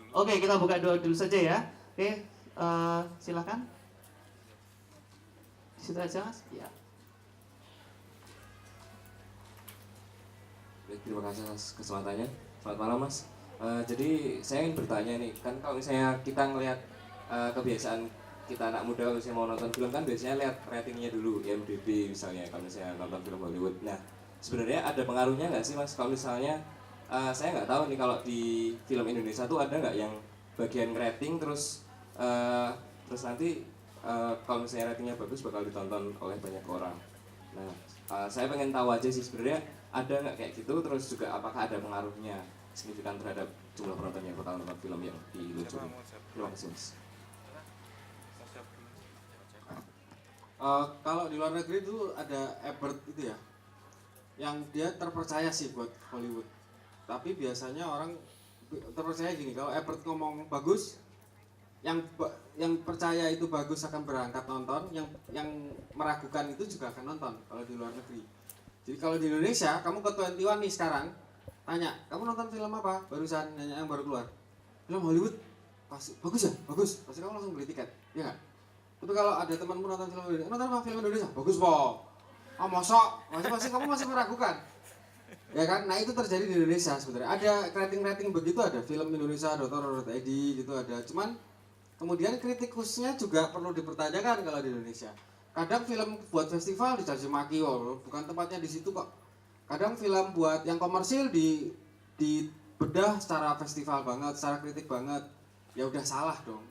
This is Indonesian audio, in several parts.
Oke, kita buka dulu saja ya. Oke, silakan. Situ aja mas. Ya. Baik, terima kasih atas kesempatannya. Selamat malam Mas. Jadi saya ingin bertanya nih, kan kalau misalnya kita ngelihat kebiasaan kita anak muda kalau misalnya mau nonton film kan biasanya lihat ratingnya dulu, IMDb misalnya kalau misalnya nonton film Hollywood. Nah, sebenarnya ada pengaruhnya nggak sih Mas kalau misalnya saya nggak tahu nih kalau di film Indonesia tuh ada nggak yang bagian rating eh, terus nanti kalau misalnya ratingnya bagus bakal ditonton oleh banyak orang. Nah, saya pengen tahu aja sih sebenarnya ada nggak kayak gitu, terus juga apakah ada pengaruhnya signifikan terhadap jumlah penonton yang bakal nonton film yang diluncurkan. Terima kasih Mas. Kalau di luar negeri itu ada Ebert itu ya, yang dia terpercaya sih buat Hollywood. Tapi biasanya orang terpercaya gini, kalau Ebert ngomong bagus, yang percaya itu bagus akan berangkat nonton, yang meragukan itu juga akan nonton kalau di luar negeri. Jadi kalau di Indonesia, kamu ke 21 nih sekarang, tanya, kamu nonton film apa? Barusan nanya yang baru keluar. Film Hollywood, pasti bagus ya, bagus. Pasti kamu langsung beli tiket, ya nggak? Tapi kalau ada temanmu nonton film Indonesia, nonton apa film Indonesia? Bagus po. Oh mosok, masih kamu masih meragukan. Ya kan, nah itu terjadi di Indonesia sebenarnya. Ada rating-rating begitu, ada film Indonesia, Dr. gitu ada. Cuman kemudian kritikusnya juga perlu dipertanyakan kalau di Indonesia. Kadang film buat festival dicaci maki, oh, bukan tempatnya di situ kok. Kadang film buat yang komersil di bedah secara festival banget, secara kritik banget. Ya udah salah dong.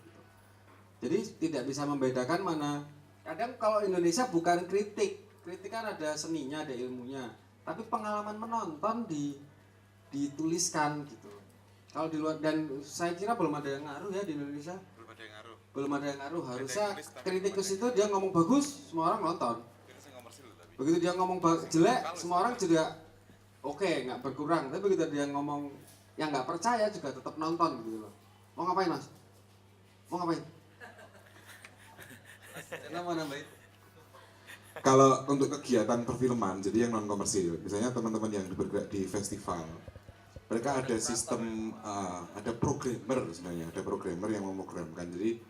Jadi tidak bisa membedakan mana. Kadang kalau Indonesia bukan kritik, kritik kan ada seninya, ada ilmunya. Tapi pengalaman menonton dituliskan gitu. Kalau di luar, dan saya kira belum ada yang ngaruh ya di Indonesia. Belum ada yang ngaruh. Harusnya kritikus itu dia ngomong bagus, semua orang nonton. Begitu dia ngomong jelek, semua orang juga oke, nggak berkurang. Tapi begitu dia ngomong yang nggak percaya juga tetap nonton gitu loh. Mau ngapain mas? Mau ngapain? Kenapa nambahin? Kalau untuk kegiatan perfilman, jadi yang non komersil, misalnya teman-teman yang bergerak di festival, mereka ada sistem, ada programmer sebenarnya, ada programmer yang memprogramkan. Jadi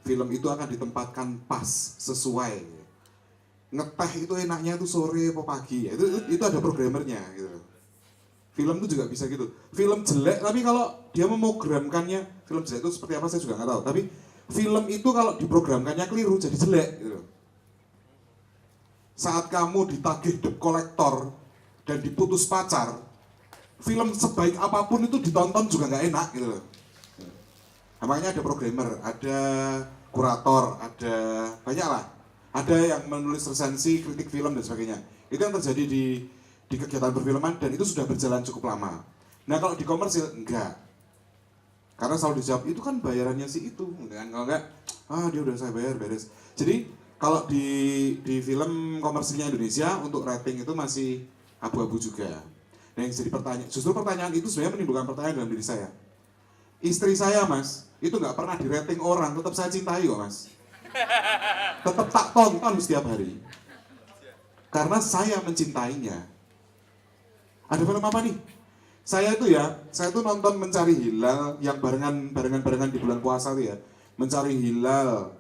film itu akan ditempatkan pas, sesuai. Ngeteh itu enaknya itu sore atau pagi, itu ada programmernya gitu. Film itu juga bisa gitu. Film jelek, tapi kalau dia memprogramkannya, film jelek itu seperti apa saya juga nggak tahu. Tapi film itu kalau diprogramkannya keliru jadi jelek gitu. Saat kamu ditagih debt collector dan diputus pacar, film sebaik apapun itu ditonton juga nggak enak gitu loh. Nah, makanya ada programmer, ada kurator, ada banyak lah. Ada yang menulis resensi, kritik film dan sebagainya. Itu yang terjadi di kegiatan perfilman dan itu sudah berjalan cukup lama. Nah kalau di komersil enggak. Karena selalu dijawab itu kan bayarannya sih itu, kan kalau enggak, dia udah saya bayar beres. Jadi kalau di film komersilnya Indonesia untuk rating itu masih abu-abu juga. Nah yang jadi pertanyaan, justru pertanyaan itu sebenarnya menimbulkan pertanyaan dalam diri saya. Istri saya mas, itu nggak pernah di rating orang, tetap saya cintai kok mas. Tetap tak tonton setiap hari. Karena saya mencintainya. Ada film apa nih? Saya tuh nonton Mencari Hilal yang barengan di bulan puasa tuh ya. Mencari Hilal,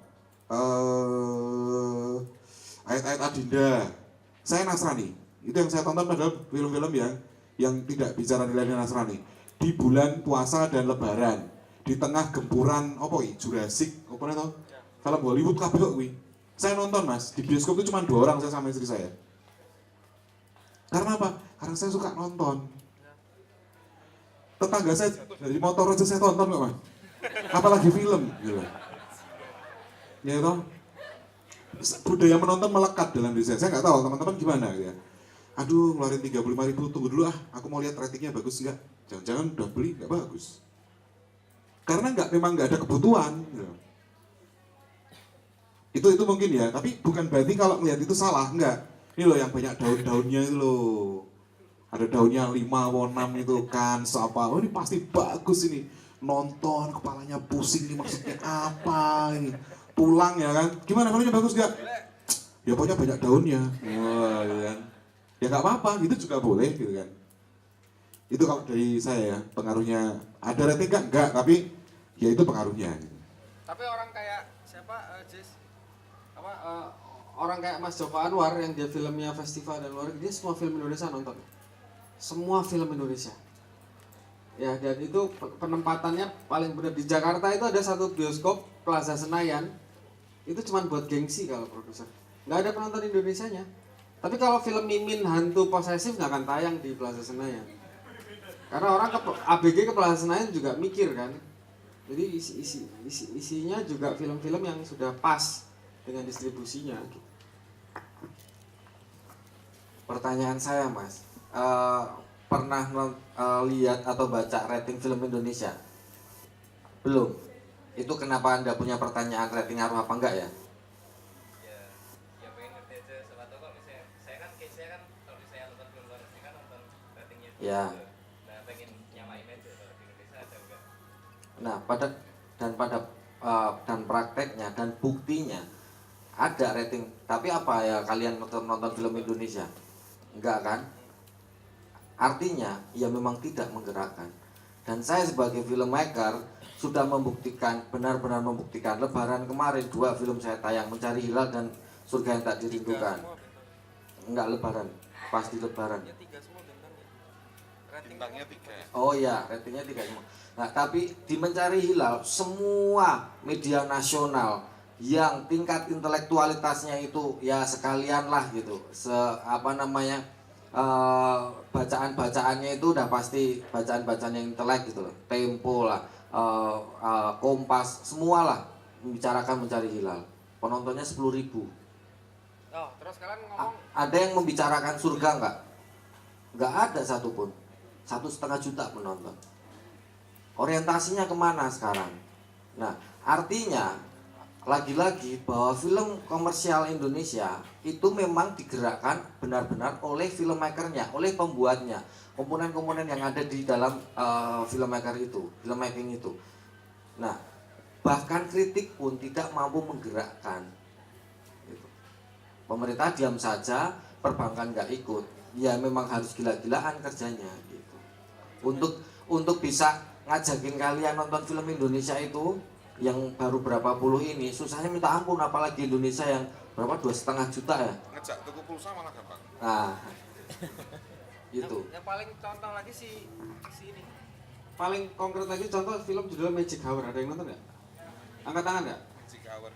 ayat-ayat Adinda. Saya Nasrani. Itu yang saya tonton adalah film-film yang tidak bicara nilai Nasrani. Di bulan puasa dan Lebaran, di tengah gempuran Jurassic, apa itu? Film Hollywood kabeh kok kuwi. Saya nonton mas, di bioskop itu cuma 2 orang, saya sama istri saya. Karena apa? Karena saya suka nonton. Tetangga saya dari motor aja saya tonton kok mas. Apalagi film gitu. Ya toh, budaya menonton melekat dalam diri saya. Saya nggak tahu teman-teman gimana ya. Aduh, ngeluarin 35.000, tunggu dulu aku mau lihat ratingnya bagus nggak? Jangan-jangan udah beli nggak bagus. Karena memang nggak ada kebutuhan. Gitu. Itu mungkin ya, tapi bukan berarti kalau melihat itu salah, enggak. Ini loh yang banyak daun-daunnya itu loh. Ada daunnya 5 atau 6 itu kan, apa? Oh ini pasti bagus ini. Nonton, kepalanya pusing, ini maksudnya apa ini? Pulang ya kan, gimana filmnya bagus enggak? Ya pokoknya banyak daunnya. Wah, ya kan. Ya nggak apa-apa, gitu juga boleh gitu kan. Itu kalau dari saya ya, pengaruhnya ada rating enggak, tapi ya itu pengaruhnya. Tapi orang kayak siapa Jis? Orang kayak Mas Joko Anwar yang dia filmnya festival dan luar, dia semua film Indonesia nonton. Semua film Indonesia. Ya, dan itu penempatannya paling benar. Di Jakarta itu ada satu bioskop Plaza Senayan, itu cuma buat gengsi kalau produser. Nggak ada penonton Indonesianya. Tapi kalau film Mimin hantu posesif nggak akan tayang di Plaza Senayan. Karena orang ke ABG ke Plaza Senayan juga mikir kan. Jadi isinya juga film-film yang sudah pas dengan distribusinya. Pertanyaan saya Mas, pernah lihat atau baca rating film Indonesia? Belum. Itu kenapa Anda punya pertanyaan rating ngaruh apa enggak ya? Ya pengen ngerti aja, siapa tahu kalau misalnya saya kan kalau misalnya nonton film luar negeri kan nonton ratingnya dulu. Ya. Nah pengen nyamain aja kalau di Indonesia ada enggak. Nah, dan prakteknya dan buktinya ada rating. Tapi apa ya kalian nonton film Indonesia? Enggak kan? Artinya ya memang tidak menggerakkan. Dan saya sebagai filmmaker sudah membuktikan, benar-benar membuktikan. Lebaran kemarin 2 film saya tayang, Mencari Hilal dan Surga Yang Tak Dirindukan. Enggak Lebaran, pasti Lebaran. Bintangnya 3. Oh ya, ratingnya 3 semua. Nah, tapi di Mencari Hilal semua media nasional yang tingkat intelektualitasnya itu ya sekalian lah gitu. Bacaan-bacaannya itu udah pasti bacaan-bacaan yang intelek gitu loh. Tempo lah, Kompas, semua lah membicarakan Mencari Hilal. Penontonnya 10.000. Oh, terus kalian ngomong Ada yang membicarakan surga enggak? Enggak ada satupun. 1,5 juta penonton. Orientasinya kemana sekarang? Nah, artinya lagi-lagi bahwa film komersial Indonesia itu memang digerakkan benar-benar oleh filmmakernya, oleh pembuatnya, komponen-komponen yang ada di dalam filmmaking itu. Nah, bahkan kritik pun tidak mampu menggerakkan. Gitu. Pemerintah diam saja, perbankan nggak ikut. Ya memang harus gila-gilaan kerjanya. Gitu. Untuk bisa ngajakin kalian nonton film Indonesia itu yang baru berapa puluh ini susahnya minta ampun, apalagi Indonesia yang berapa 2,5 juta ya. Ngejak tuku pulsa malah gampang. Nah, itu. yang paling contoh lagi si ini. Paling konkret lagi contoh film judulnya Magic Hour, ada yang nonton nggak? Angkat tangan nggak? Magic Hour.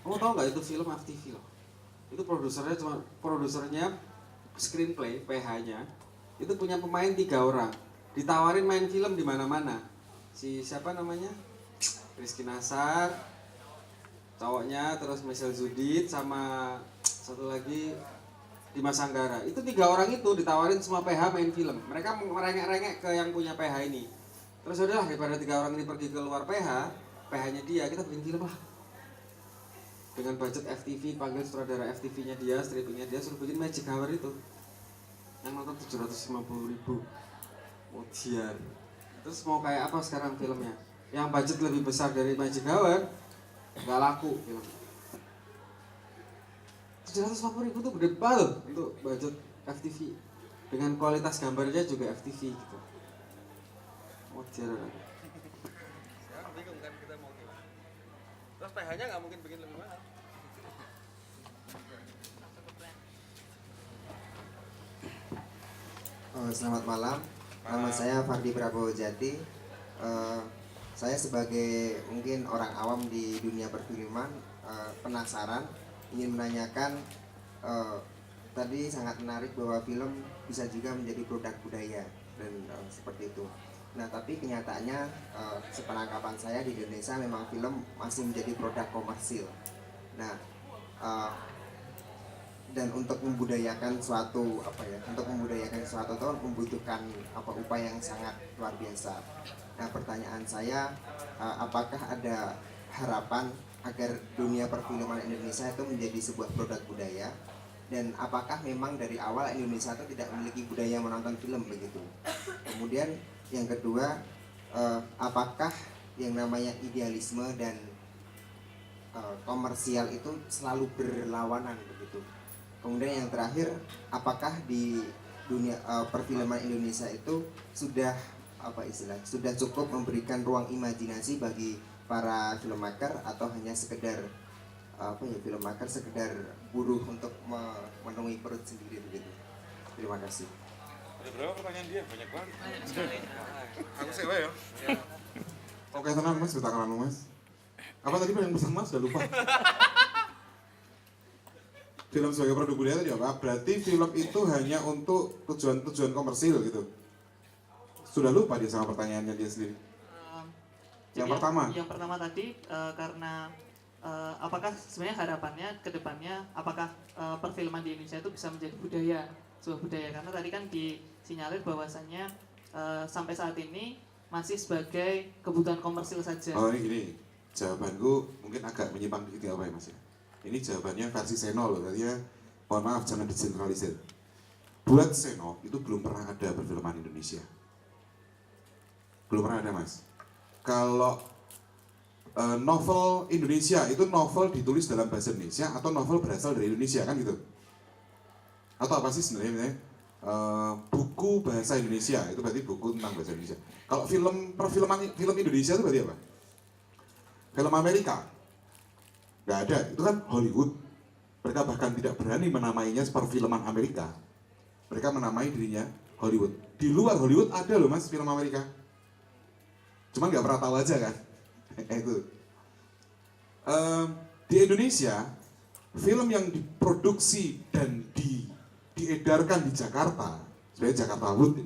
Kamu tahu nggak itu film FTV loh? Itu produsernya screenplay PH-nya itu punya pemain 3 orang, ditawarin main film di mana-mana. Si siapa namanya? Rizky Nasar, cowoknya, terus Michelle Zudit, sama satu lagi Dimas Anggara. Itu 3 orang itu ditawarin semua PH main film. Mereka merengek-rengek ke yang punya PH ini. Terus udahlah, daripada 3 orang ini pergi ke luar PH, PH-nya dia, kita bikin film lah. Dengan budget FTV, panggil sutradara FTV-nya dia, strippingnya dia, suruh bikin Magic Hour itu. Yang nonton 750.000. Ujian. Terus mau kayak apa sekarang filmnya? Yang budget lebih besar dari Magic Hour, nggak laku film. 750.000 tuh gede banget untuk budget FTV. Dengan kualitas gambarnya juga FTV gitu. Ujian. Sekarang bingung kan kita mau gimana. Terus PH-nya nggak mungkin bikin lebih mahal. Selamat malam, nama saya Fardi Prabowo Jati. Saya sebagai mungkin orang awam di dunia perfilman penasaran, ingin menanyakan, tadi sangat menarik bahwa film bisa juga menjadi produk budaya dan seperti itu. Nah, tapi kenyataannya sepenangkapan saya di Indonesia memang film masih menjadi produk komersil. Nah, dan untuk membudayakan suatu itu membutuhkan upaya yang sangat luar biasa. Nah, pertanyaan saya, apakah ada harapan agar dunia perfilman Indonesia itu menjadi sebuah produk budaya, dan apakah memang dari awal Indonesia itu tidak memiliki budaya menonton film begitu? Kemudian yang kedua, apakah yang namanya idealisme dan komersial itu selalu berlawanan begitu? Kemudian yang terakhir, apakah di dunia perfilman Indonesia itu sudah apa istilah, sudah cukup memberikan ruang imajinasi bagi para filmmaker atau hanya sekedar apa ya, filmmaker sekedar buruh untuk memenuhi perut sendiri begitu. Terima kasih. Ada berapa pertanyaan dia? Banyak banget. Aku sewa ya. Oke, tenang mas, kita kenal mas. Apa tadi yang pesan mas? Udah lupa. Film sebagai produk budaya tadi apa? Berarti film itu hanya untuk tujuan komersil gitu. Sudah lupa dia sama pertanyaannya dia sendiri. Yang pertama tadi karena apakah sebenarnya harapannya ke depannya apakah perfilman di Indonesia itu bisa menjadi budaya, sebuah budaya, karena tadi kan disinyalir bahwasannya sampai saat ini masih sebagai kebutuhan komersil saja. Oh ini gini, jawabanku mungkin agak menyimpang dikit ya apa ya mas ya. Ini jawabannya versi Seno loh, artinya mohon maaf jangan digeneralisir. Buat Seno itu belum pernah ada perfilman Indonesia. Belum pernah ada mas. Kalau novel Indonesia itu novel ditulis dalam bahasa Indonesia atau novel berasal dari Indonesia kan gitu? Atau apa sih sebenarnya? Buku bahasa Indonesia itu berarti buku tentang bahasa Indonesia. Kalau film Indonesia itu berarti apa? Film Amerika nggak ada, itu kan Hollywood. Mereka bahkan tidak berani menamainya perfilman Amerika. Mereka menamai dirinya Hollywood. Di luar Hollywood ada loh mas film Amerika. Cuman nggak pernah tahu aja kan. Itu. Di Indonesia, film yang diproduksi dan diedarkan di Jakarta, sebagai Jakarta Wood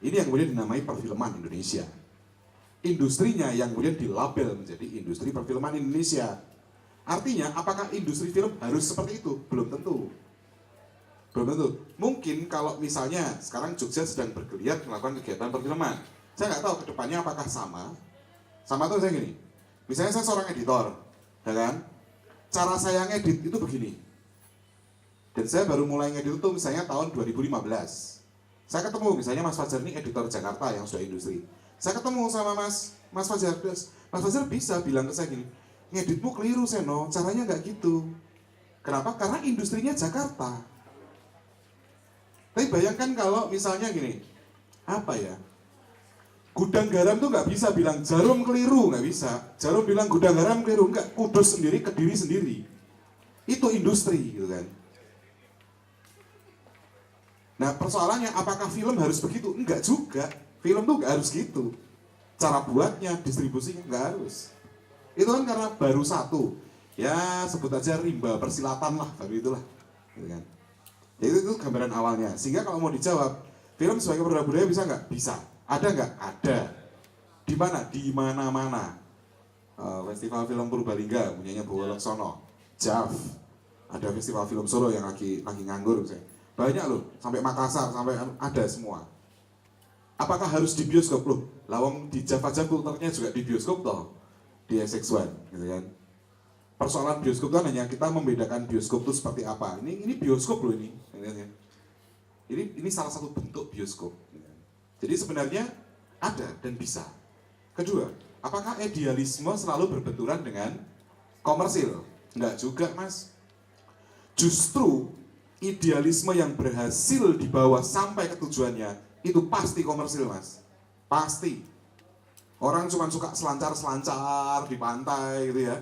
ini yang kemudian dinamai perfilman Indonesia. Industrinya yang kemudian dilabel menjadi industri perfilman Indonesia. Artinya, apakah industri film harus seperti itu? Belum tentu. Belum tentu. Mungkin kalau misalnya sekarang Jogja sedang bergeliat melakukan kegiatan perfilman. Saya nggak tahu ke depannya apakah sama. Sama tuh saya gini. Misalnya saya seorang editor, ya kan? Cara saya ngedit itu begini. Dan saya baru mulai ngedit itu misalnya tahun 2015. Saya ketemu misalnya Mas Fajar ini editor Jakarta yang sudah industri. Saya ketemu sama Mas Fajar. Mas Fajar bisa bilang ke saya gini, ngeditmu keliru Seno, caranya nggak gitu. Kenapa? Karena industrinya Jakarta. Tapi bayangkan kalau misalnya gini, apa ya? Gudang garam tuh nggak bisa bilang Jarum keliru, nggak bisa. Jarum bilang gudang garam keliru, nggak. Kudus sendiri, Kediri sendiri. Itu industri, gitu kan. Nah persoalannya, apakah film harus begitu? Enggak juga. Film tuh nggak harus gitu. Cara buatnya, distribusinya nggak harus. Itu kan karena baru satu, ya sebut aja rimba persilatan lah, baru itulah, gitu kan. Itu gambaran awalnya. Sehingga kalau mau dijawab, film sebagai produk budaya bisa nggak? Bisa. Ada nggak? Ada. Di mana? Di mana-mana. Festival Film Purbalingga punyanya Bowo Laksono, JAV. Ada Festival Film Solo yang lagi nganggur misalnya. Banyak loh, sampai Makassar, sampai ada semua. Apakah harus di bioskop loh? Lawang di JAV aja kulturnya juga di bioskop toh. Di SX1 gitu kan. Persoalan bioskop kan hanya kita membedakan bioskop itu seperti apa. Ini bioskop loh ini. Ini salah satu bentuk bioskop. Jadi sebenarnya ada dan bisa. Kedua, apakah idealisme selalu berbenturan dengan komersil? Enggak juga mas. Justru idealisme yang berhasil dibawa sampai ke tujuannya itu pasti komersil mas. Pasti. Orang cuma suka selancar-selancar di pantai gitu ya.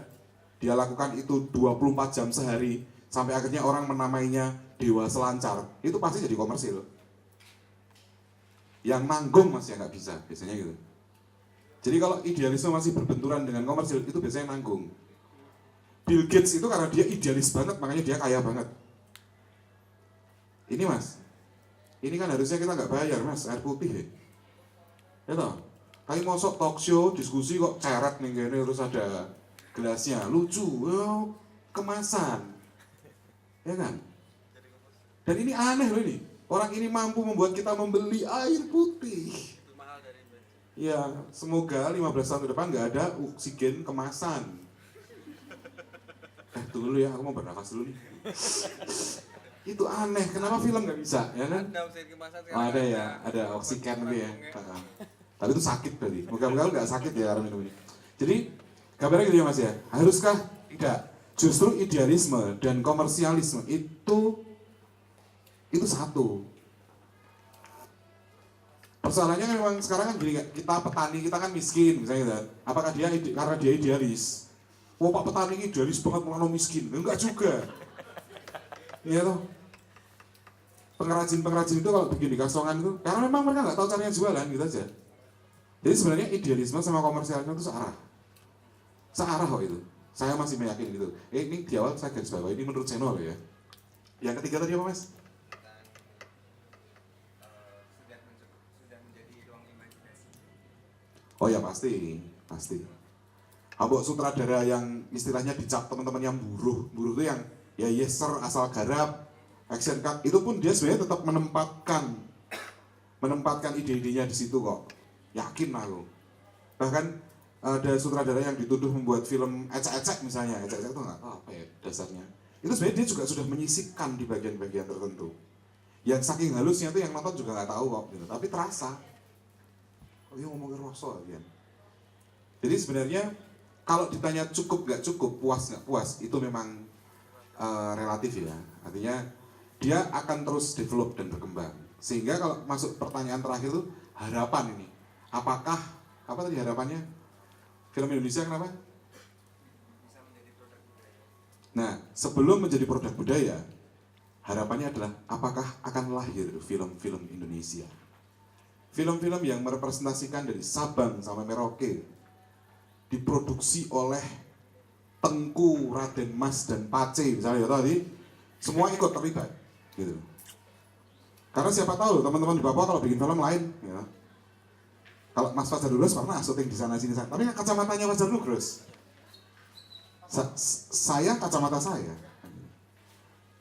Dia lakukan itu 24 jam sehari. Sampai akhirnya orang menamainya Dewa Selancar. Itu pasti jadi komersil. Yang nanggung mas ya nggak bisa, biasanya gitu. Jadi kalau idealisme masih berbenturan dengan komersil, itu biasanya nanggung. Bill Gates itu karena dia idealis banget, makanya dia kaya banget. Ini mas, ini kan harusnya kita nggak bayar mas, air putih ya. Ya toh? Tapi mosok talk show, diskusi kok ceret nih gini, terus ada gelasnya, lucu, oh, kemasan, ya kan? Dan ini aneh loh ini, orang ini mampu membuat kita membeli air putih. Ya, semoga 15 tahun ke depan nggak ada oksigen kemasan. Tunggu dulu ya, aku mau bernafas dulu nih. Itu aneh, kenapa film nggak bisa, ya kan? Ada oksigen kemasan. Oh, ada ya, ada oksigen gitu ya. Tapi itu sakit berarti. Moga-moga nggak sakit ya orang minum ini. Jadi gambarnya gitu ya mas ya. Haruskah? Tidak. Justru idealisme dan komersialisme itu satu. Persoalannya kan memang sekarang kan gini, kita petani kita kan miskin misalnya kan. Apakah dia karena dia idealis? Wah Pak petani ini idealis banget malah miskin. Enggak juga. Iya toh. Pengrajin-pengrajin itu kalau bikin di kasongan itu karena memang mereka nggak tahu caranya jualan gitu aja. Jadi sebenarnya idealisme sama komersialisme itu searah. Searah kok itu. Saya masih meyakini gitu. Ini di awal saya garis bawah ini menurut channel ya. Yang ketiga tadi apa Mas? Oh ya pasti, pasti. Abok sutradara yang istilahnya dicap teman-teman yang buruh itu yang ya yes sir asal garap, action cut, itu pun dia sebenarnya tetap menempatkan ide-idenya di situ kok. Yakin aku. Bahkan ada sutradara yang dituduh membuat film ecek-ecek misalnya, ecek-ecek itu nggak tahu apa ya dasarnya. Itu sebenarnya dia juga sudah menyisipkan di bagian-bagian tertentu. Yang saking halusnya itu yang nonton juga nggak tahu kok, gitu. Tapi terasa. Oh iya ngomongin rasa ya. Jadi sebenarnya kalau ditanya cukup nggak cukup, puas nggak puas, itu memang relatif ya. Artinya dia akan terus develop dan berkembang. Sehingga kalau masuk pertanyaan terakhir itu harapan ini. Apakah apa tadi harapannya? Film Indonesia kenapa? Nah, sebelum menjadi produk budaya, harapannya adalah apakah akan lahir film-film Indonesia? Film-film yang merepresentasikan dari Sabang sampai Merauke, diproduksi oleh Tengku, Raden Mas, dan Pace misalnya ya tadi, semua ikut terlibat gitu. Karena siapa tahu teman-teman di Papua kalau bikin film lain ya. Kalau Mas Fajar Nugros pernah syuting di sana sini, tapi kacamatanya Fajar Nugros. Saya kacamata saya.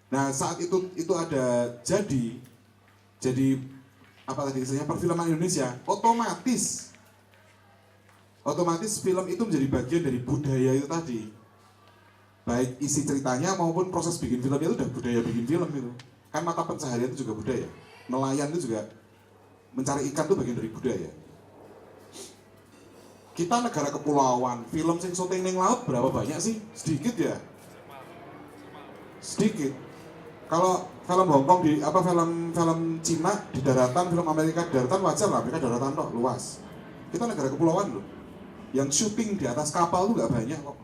Nah, saat itu ada jadi apa tadi istilahnya perfilman Indonesia, otomatis film itu menjadi bagian dari budaya itu tadi. Baik isi ceritanya maupun proses bikin filmnya itu udah budaya bikin film itu. Kan mata pencaharian itu juga budaya. Nelayan itu juga mencari ikan itu bagian dari budaya. Kita negara kepulauan, film sing syuting ning laut berapa banyak sih? Sedikit ya. Sedikit. Kalau film Hongkong film Cina di daratan, film Amerika di daratan wajar lah, Amerika daratan kok luas. Kita negara kepulauan loh. Yang syuting di atas kapal tuh nggak banyak kok.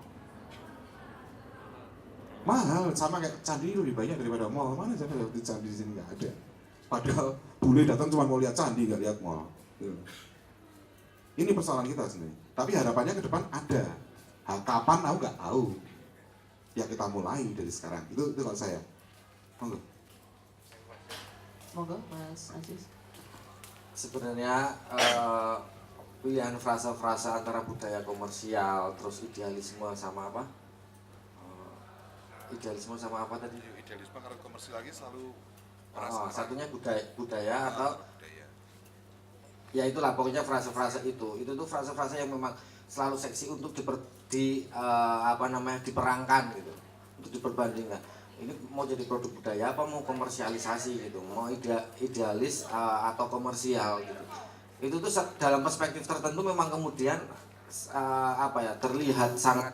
Mahal, sama kayak candi lebih banyak daripada mall. Mana saya lihat candi di sini nggak ada. Padahal bule datang cuma mau lihat candi nggak lihat mall. Gitu. Ini persoalan kita sendiri. Tapi harapannya ke depan ada. Kapan aku nggak tahu. Ya kita mulai dari sekarang. Itu kalau saya. Monggo. Monggo Mas Aziz. Sebenarnya pilihan frasa-frasa antara budaya komersial terus idealisme sama apa? Idealisme sama apa tadi? Idealisme karena komersil lagi selalu Satunya budaya atau budaya. ya itulah pokoknya frasa-frasa itu tuh frasa-frasa yang memang selalu seksi untuk diperangkan gitu, untuk diperbandingkan. Ini mau jadi produk budaya apa mau komersialisasi gitu, mau idealis atau komersial gitu. Itu tuh dalam perspektif tertentu memang kemudian terlihat sangat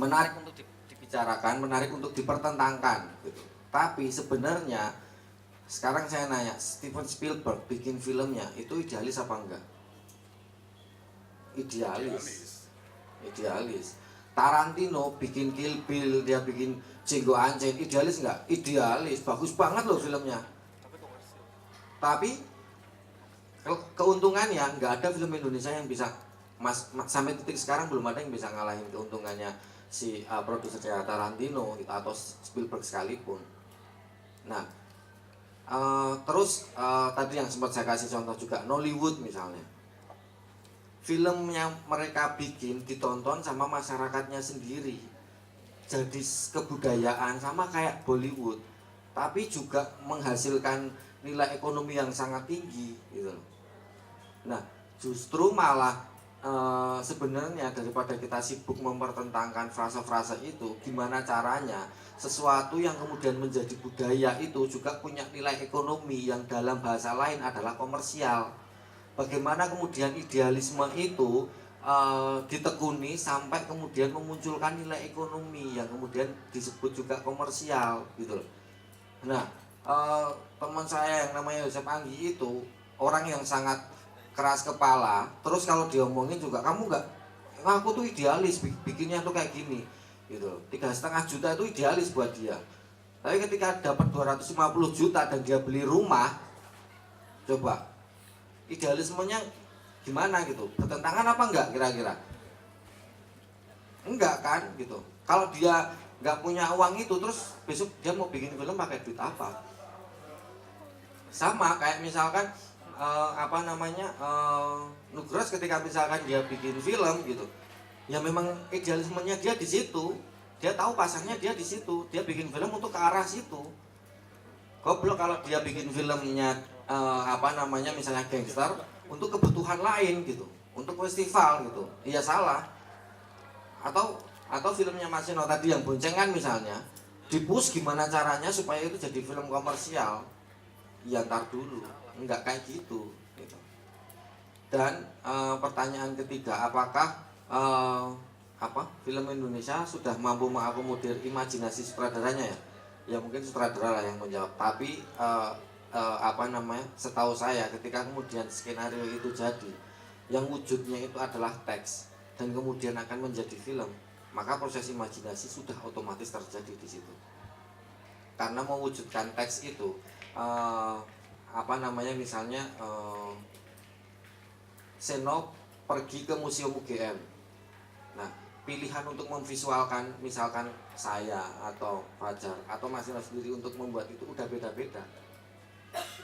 menarik untuk dibicarakan, menarik untuk dipertentangkan gitu. Tapi sebenarnya sekarang saya nanya, Steven Spielberg bikin filmnya itu idealis apa enggak? Idealis. Tarantino bikin Kill Bill, dia bikin Django Unchained, idealis enggak? Idealis, bagus banget loh filmnya. Tapi keuntungannya nggak ada film Indonesia yang bisa sampai titik sekarang belum ada yang bisa ngalahin keuntungannya si produser Tarantino atau Spielberg sekalipun. Nah, terus tadi yang sempat saya kasih contoh juga Nollywood misalnya. Film yang mereka bikin ditonton sama masyarakatnya sendiri, jadi kebudayaan sama kayak Bollywood, tapi juga menghasilkan nilai ekonomi yang sangat tinggi gitu. Nah, justru malah sebenarnya daripada kita sibuk mempertentangkan frasa-frasa itu, gimana caranya sesuatu yang kemudian menjadi budaya itu juga punya nilai ekonomi yang dalam bahasa lain adalah komersial. Bagaimana kemudian idealisme itu ditekuni sampai kemudian memunculkan nilai ekonomi yang kemudian disebut juga komersial gitu loh. Nah, teman saya yang namanya Yosep Anggi itu orang yang sangat keras kepala. Terus kalau diomongin juga, kamu nggak, aku tuh idealis bikinnya tuh kayak gini gitu. 3,5 juta itu idealis buat dia. Tapi ketika dapat 250 juta dan dia beli rumah, coba idealismenya gimana gitu? Bertentangan apa enggak kira-kira? Enggak kan gitu. Kalau dia nggak punya uang itu, terus besok dia mau bikin film pakai duit apa? Sama kayak misalkan Nugros ketika misalkan dia bikin film gitu, ya memang idealismenya dia di situ. Dia tahu pasarnya dia di situ. Dia bikin film untuk ke arah situ. Goblok kalau dia bikin filmnya misalnya gangster untuk kebutuhan lain gitu, untuk festival gitu. Iya salah. Atau filmnya Masino tadi yang boncengan misalnya, dipush gimana caranya supaya itu jadi film komersial. Ya ntar dulu, enggak kayak gitu. Dan pertanyaan ketiga, apakah film Indonesia sudah mampu mengakomodir imajinasi sutradaranya ya? Ya mungkin sutradara lah yang menjawab. Tapi setahu saya ketika kemudian skenario itu jadi, yang wujudnya itu adalah teks dan kemudian akan menjadi film, maka proses imajinasi sudah otomatis terjadi di situ. Karena mewujudkan teks itu, misalnya Seno pergi ke museum UGM. Nah, pilihan untuk memvisualkan misalkan saya atau Fajar atau Mas Ino sendiri untuk membuat itu udah beda-beda.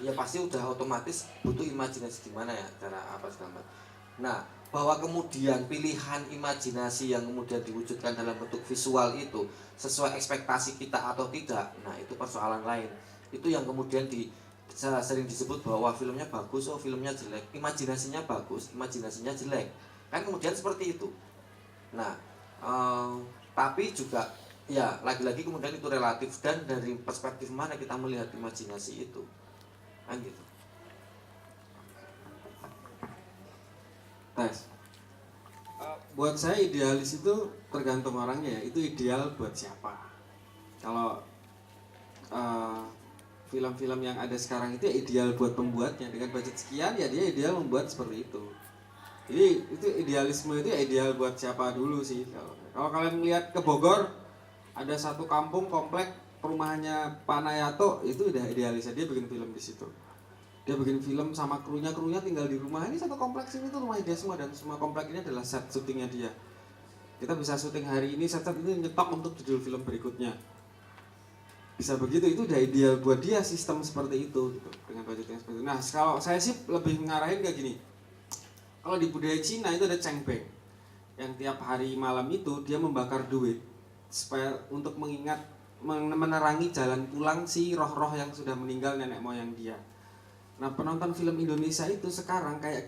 Ya pasti udah otomatis butuh imajinasi gimana ya cara apa segala macam. Nah, bahwa kemudian pilihan imajinasi yang kemudian diwujudkan dalam bentuk visual itu sesuai ekspektasi kita atau tidak, nah itu persoalan lain. Itu yang kemudian sering disebut bahwa filmnya bagus, filmnya jelek, imajinasinya bagus, imajinasinya jelek, kan kemudian seperti itu. Nah, tapi juga ya lagi-lagi kemudian itu relatif dan dari perspektif mana kita melihat imajinasi itu, kan gitu. Tes. Buat saya idealis itu tergantung orangnya ya. Itu ideal buat siapa. Kalau film-film yang ada sekarang itu ya ideal buat pembuatnya. Dengan budget sekian ya dia ideal membuat seperti itu. Jadi itu idealisme itu ya ideal buat siapa dulu sih. Kalau kalian melihat ke Bogor, ada satu kampung komplek perumahannya Pak Nayato, itu udah idealisnya, dia bikin film di situ. Dia bikin film sama krunya tinggal di rumah. Ini satu kompleks ini tuh rumah dia semua, dan semua komplek ini adalah set syutingnya dia. Kita bisa syuting hari ini, set ini nyetok untuk judul film berikutnya. Bisa begitu, itu udah ideal buat dia sistem seperti itu gitu, dengan budget yang seperti itu. Nah, kalau saya sih lebih ngarahin kayak gini. Kalau di budaya Cina itu ada Cheng Beng, yang tiap hari malam itu dia membakar duit supaya untuk mengingat, menerangi jalan pulang si roh-roh yang sudah meninggal nenek moyang dia. Nah, penonton film Indonesia itu sekarang kayak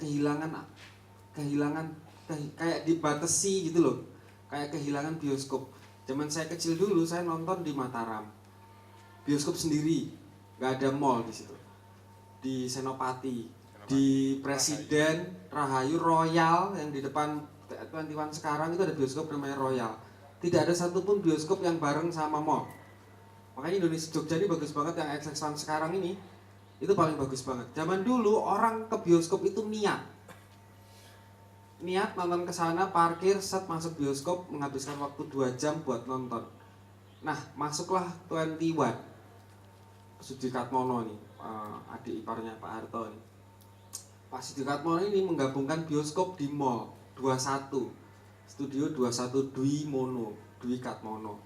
kayak dibatasi gitu loh, kayak kehilangan bioskop. Zaman saya kecil dulu saya nonton di Mataram, bioskop sendiri, nggak ada mall di situ. Di Senopati, di Presiden, Rahayu, Royal yang di depan 21 sekarang itu ada bioskop namanya Royal. Tidak ada satupun bioskop yang bareng sama mall. Makanya Indonesia Jogja ini bagus banget, yang XX1 sekarang ini itu paling bagus banget. Zaman dulu orang ke bioskop itu niat nonton ke sana, parkir, set masuk bioskop, menghabiskan waktu 2 jam buat nonton. Nah, masuklah 21 Sudikatmono nih, adik iparnya Pak Harto nih. Pak Sudikatmono ini menggabungkan bioskop di mall 21, studio 21 Dwi Katmono.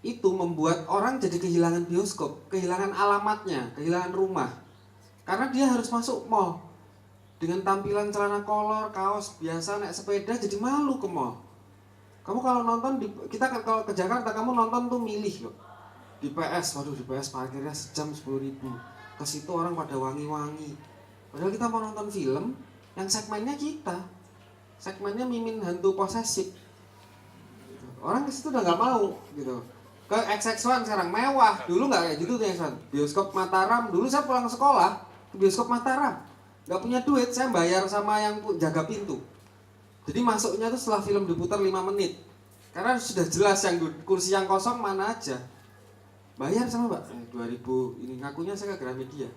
Itu membuat orang jadi kehilangan bioskop, kehilangan alamatnya, kehilangan rumah. Karena dia harus masuk mall. Dengan tampilan celana kolor, kaos biasa, naik sepeda, jadi malu ke mall. Kamu kalau nonton, kalau ke Jakarta, kamu nonton tuh milih loh. Di PS, waduh di PS parkirnya sejam 10.000. Ke situ orang pada wangi-wangi. Padahal kita mau nonton film yang segmennya kita. Segmennya mimin hantu posesif. Orang ke situ udah nggak mau gitu. Ke XX1 sekarang mewah, dulu nggak kayak gitu tuh XX1. Bioskop Mataram, dulu saya pulang sekolah ke bioskop Mataram, nggak punya duit, saya bayar sama yang jaga pintu. Jadi masuknya tuh setelah film diputar 5 menit, karena sudah jelas yang kursi yang kosong mana aja. bayar sama Mbak 2000 ini, ngakunya saya ke Gramedia.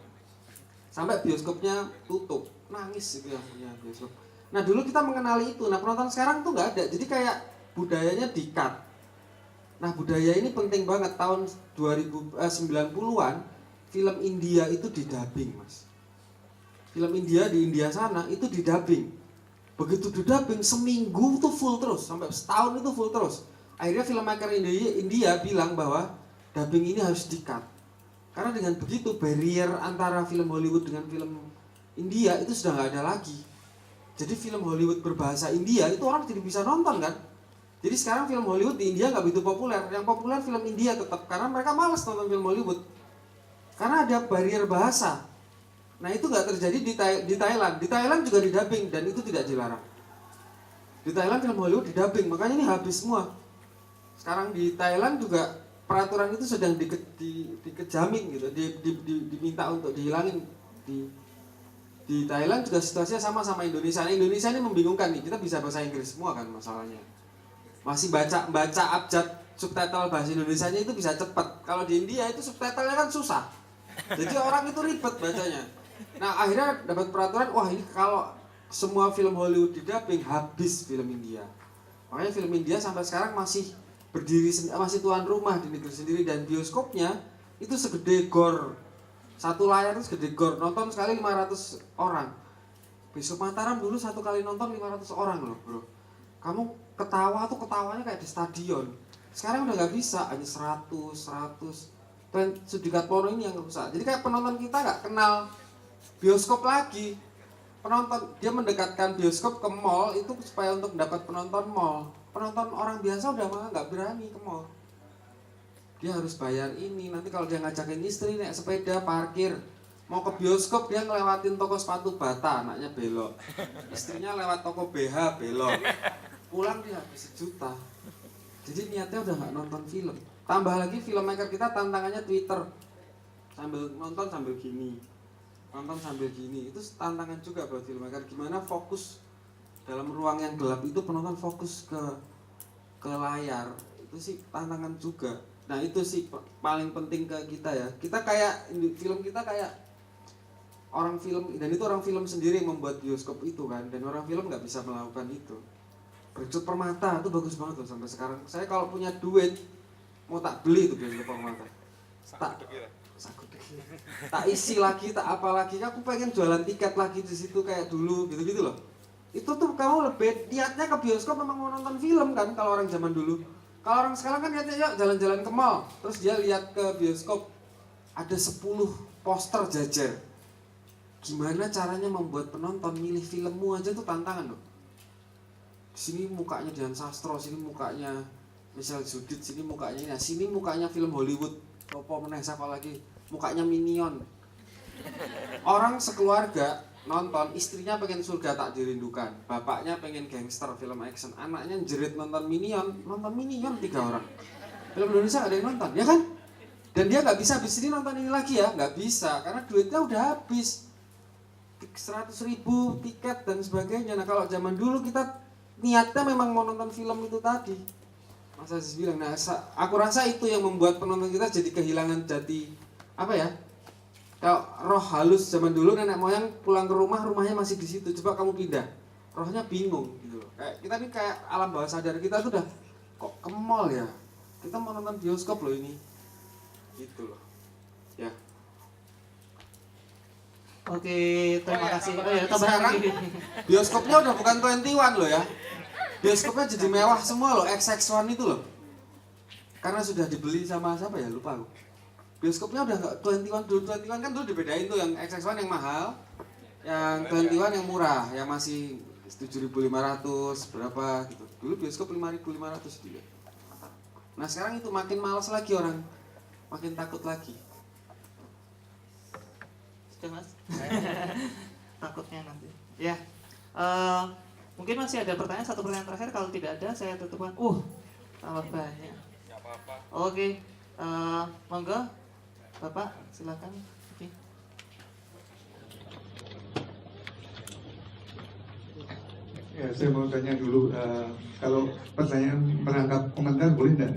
Sampai bioskopnya tutup, nangis itu yang punya bioskop. Nah dulu kita mengenali itu, nah penonton sekarang tuh nggak ada, jadi kayak budayanya di-cut. Nah budaya ini penting banget, tahun 90-an film India itu didubbing Mas. Film India di India sana itu didubbing. Begitu didubbing seminggu tuh full terus, sampai setahun itu full terus. Akhirnya filmmaker India bilang bahwa dubbing ini harus di-cut. Karena dengan begitu barrier antara film Hollywood dengan film India itu sudah nggak ada lagi. Jadi film Hollywood berbahasa India itu orang jadi bisa nonton kan. Jadi sekarang film Hollywood di India nggak begitu populer. Yang populer film India tetap karena mereka malas nonton film Hollywood. Karena ada barrier bahasa. Nah itu nggak terjadi di Thailand. Di Thailand juga didubbing dan itu tidak dilarang. Di Thailand film Hollywood didubbing, makanya ini habis semua. Sekarang di Thailand juga peraturan itu sedang dikejamin gitu, diminta untuk dihilangin. Di Thailand juga situasinya sama Indonesia. Nah, Indonesia ini membingungkan nih, kita bisa bahasa Inggris semua kan masalahnya. Masih baca abjad subtitle bahasa Indonesianya itu bisa cepat. Kalau di India itu subtitlenya kan susah. Jadi orang itu ribet bacanya. Nah akhirnya dapat peraturan, wah ini kalau semua film Hollywood didubbing habis film India. Makanya film India sampai sekarang masih berdiri, masih tuan rumah di negeri sendiri, dan bioskopnya itu segede gor. Satu layar itu segede gor, nonton sekali 500 orang. Bioskop Mataram dulu satu kali nonton 500 orang loh bro. Kamu ketawa tuh ketawanya kayak di stadion. Sekarang udah gak bisa, hanya 100. Dan Sudikat Plono ini yang rusak. Jadi kayak penonton kita gak kenal bioskop lagi. Penonton, dia mendekatkan bioskop ke mall itu supaya untuk mendapat penonton mall. Penonton orang biasa udah malah gak berani ke mall. Dia harus bayar ini, nanti kalau dia ngajakin istri naik sepeda parkir, mau ke bioskop dia ngelewatin toko sepatu bata, anaknya belok, istrinya lewat toko BH belok, pulang dia habis 1 juta. Jadi niatnya udah nggak nonton film. Tambah lagi filmmaker kita tantangannya Twitter, sambil nonton sambil gini, itu tantangan juga buat filmmaker. Gimana fokus dalam ruang yang gelap itu, penonton fokus ke layar, itu sih tantangan juga. Nah itu sih paling penting ke kita ya. Kita kayak film kita kayak orang film, dan itu orang film sendiri yang membuat bioskop itu kan, dan orang film nggak bisa melakukan itu. Bioskop Permata itu bagus banget loh sampai sekarang. Saya kalau punya duit mau tak beli itu bioskop Permata. Tak isi lagi, tak apa lagi. Aku pengen jualan tiket lagi di situ kayak dulu gitu-gitu loh. Itu tuh kamu lebih niatnya ke bioskop memang mau nonton film kan kalau orang zaman dulu. Kalau orang sekarang kan niatnya yuk jalan-jalan ke mall, terus dia lihat ke bioskop ada 10 poster jajar. Gimana caranya membuat penonton milih filmmu aja tuh tantangan loh. Sini mukanya Dian Sastro, sini mukanya Michelle Judith, sini mukanya ini, sini mukanya film Hollywood. Apa meneh siapa lagi? Mukanya Minion. Orang sekeluarga nonton, istrinya pengen Surga Tak Dirindukan, bapaknya pengen gangster film action, anaknya jerit nonton Minion 3 orang. Film Indonesia gak ada yang nonton, ya kan? Dan dia nggak bisa habis ini nonton ini lagi ya, nggak bisa karena duitnya udah habis. 100.000 tiket dan sebagainya. Nah kalau zaman dulu kita niatnya memang mau nonton film itu tadi. Mas Aziz bilang, nah aku rasa itu yang membuat penonton kita jadi kehilangan jati apa ya? Kalau roh halus zaman dulu nenek moyang pulang ke rumah, rumahnya masih di situ. Coba kamu pindah, rohnya bingung gitu. Kayak kita nih kayak alam bawah sadar kita tuh udah kok ke mall ya. Kita mau nonton bioskop loh ini, gitu loh. Ya. Oke, terima kasih. Oh ya, Sekarang bioskopnya udah bukan 21 loh ya. Bioskopnya jadi mewah semua loh, XX1 itu loh. Karena sudah dibeli sama siapa ya, lupa aku. Bioskopnya udah nggak 21, dulu 21 kan dulu dibedain tuh yang XX1 yang mahal, yang 21 yang murah, yang masih 7.500 berapa gitu. Dulu bioskop 5.500 juga. Nah sekarang itu makin malas lagi orang, makin takut lagi. Sudah mas? Takutnya nanti. Ya, mungkin masih ada pertanyaan, satu pertanyaan terakhir. Kalau tidak ada, saya tutupkan. Tambah banyak. Oke, monggo, Bapak, silakan. Oke. Ya, saya mau tanya dulu, kalau pertanyaan merangkap komentar boleh enggak?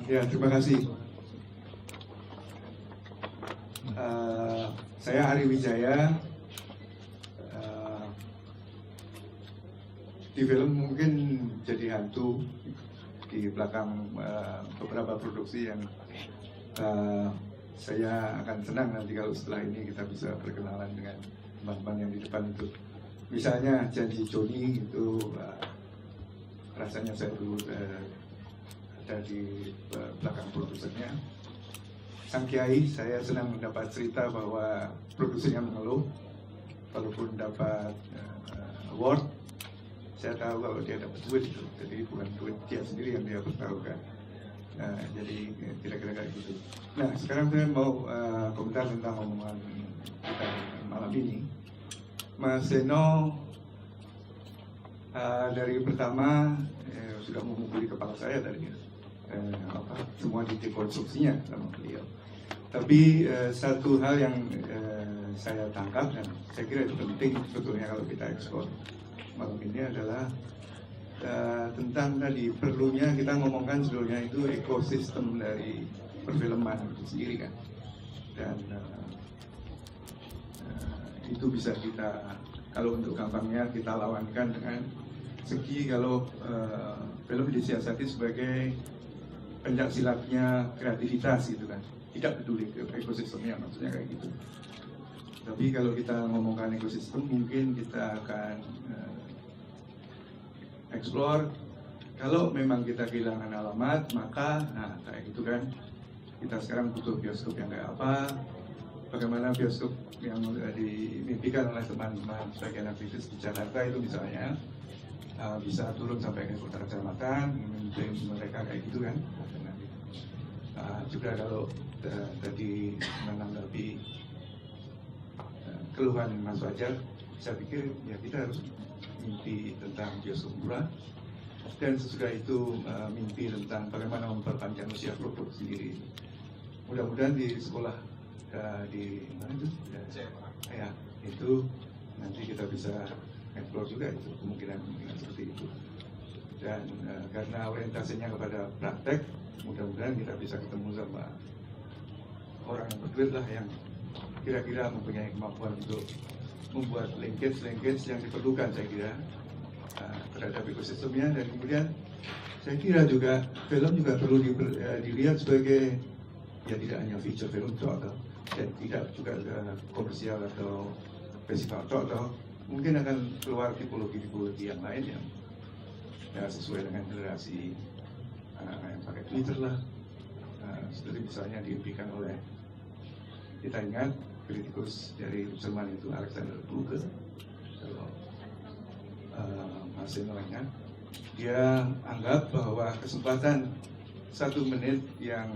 Ya, terima kasih. Saya Ari Wijaya. Di film mungkin jadi hantu di belakang beberapa produksi yang saya akan senang nanti kalau setelah ini kita bisa berkenalan dengan teman-teman yang di depan itu. Misalnya Janji Joni itu rasanya saya dulu ada di belakang produsernya. Sang Kiai, saya senang mendapat cerita bahwa produsernya mengeluh walaupun dapat award. Saya tahu kalau dia dapat duit itu, jadi bukan duit dia sendiri yang dia pertaruhkan. Nah, jadi kira-kira kayak gitu. Nah, sekarang saya mau komentar tentang omongan kita malam ini. Mas Seno dari pertama sudah memukuli kepala saya tadi, semua di dekonstruksinya sama beliau. Tapi satu hal yang saya tangkap dan saya kira itu penting sebetulnya kalau kita ekspor malam ini adalah tentang tadi perlunya kita ngomongkan sebetulnya itu ekosistem dari perfilman itu sendiri kan, dan itu bisa kita, kalau untuk gampangnya kita lawankan dengan segi kalau film disiasati sebagai pencaksilatnya kreativitas gitu kan, tidak peduli ke ekosistemnya, maksudnya kayak gitu. Tapi kalau kita ngomongkan ekosistem mungkin kita akan explore kalau memang kita kehilangan alamat, maka nah kayak gitu kan, kita sekarang butuh bioskop yang kayak apa, bagaimana bioskop yang dimimpikan oleh teman-teman sebagian aktivis di Jakarta itu misalnya bisa turun sampai ke kota kecamatan, memimpin mereka kayak gitu kan. Juga kalau tadi menanggapi keluhan Mas Fajar, saya pikir ya kita harus mimpi tentang bioskop murah, dan sesudah itu mimpi tentang bagaimana memperpanjang usia produksi sendiri. Mudah-mudahan di sekolah di mana itu? Ya, itu nanti kita bisa explore juga itu kemungkinan seperti itu. Dan karena orientasinya kepada praktek, mudah-mudahan kita bisa ketemu sama orang yang berduit lah, yang kira-kira mempunyai kemampuan untuk membuat linkage yang diperlukan saya kira terhadap ekosistemnya. Dan kemudian saya kira juga film juga perlu dilihat sebagai ya tidak hanya feature film atau dan tidak juga komersial atau festival atau mungkin akan keluar tipologi yang lain yang ya sesuai dengan generasi yang pakai Twitter lah, seperti misalnya diimpikan oleh, kita ingat kritikus dari Jerman itu Alexander Kluge, kalau masih ingat, dia anggap bahwa kesempatan 1 menit yang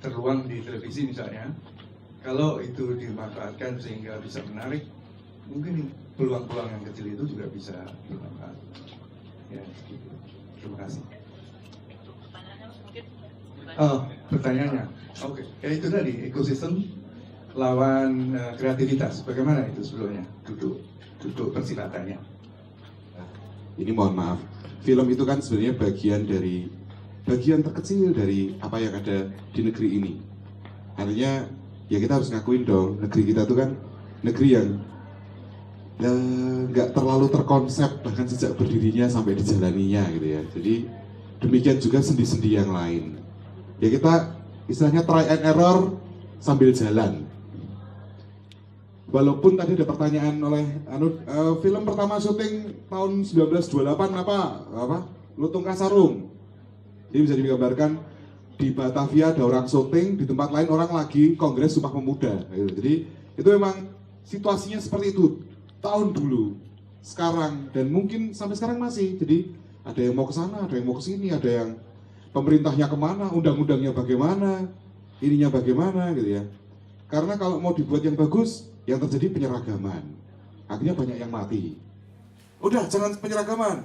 terluang di televisi misalnya, kalau itu dimanfaatkan sehingga bisa menarik, mungkin peluang-peluang yang kecil itu juga bisa bermanfaat. Ya, gitu. Terima kasih. Pertanyaannya, oke. Ya itu tadi, ekosistem lawan kreativitas. Bagaimana itu sebelumnya? Duduk persilatannya. Ini mohon maaf, film itu kan sebenarnya bagian terkecil dari apa yang ada di negeri ini. Artinya ya kita harus ngakuin dong, negeri kita itu kan negeri yang nggak terlalu terkonsep bahkan sejak berdirinya sampai dijalaninya gitu ya. Jadi demikian juga sendi-sendi yang lain. Ya kita istilahnya try and error sambil jalan. Walaupun tadi ada pertanyaan oleh film pertama syuting tahun 1928 apa? Lutung Kasarung. Jadi bisa digambarkan di Batavia ada orang syuting, di tempat lain orang lagi kongres Sumpah Pemuda. Jadi itu memang situasinya seperti itu tahun dulu, sekarang, dan mungkin sampai sekarang masih. Jadi ada yang mau ke sana, ada yang mau ke sini, ada yang pemerintahnya kemana, undang-undangnya bagaimana, ininya bagaimana gitu ya. Karena kalau mau dibuat yang bagus, yang terjadi penyeragaman, akhirnya banyak yang mati. Udah jangan penyeragaman,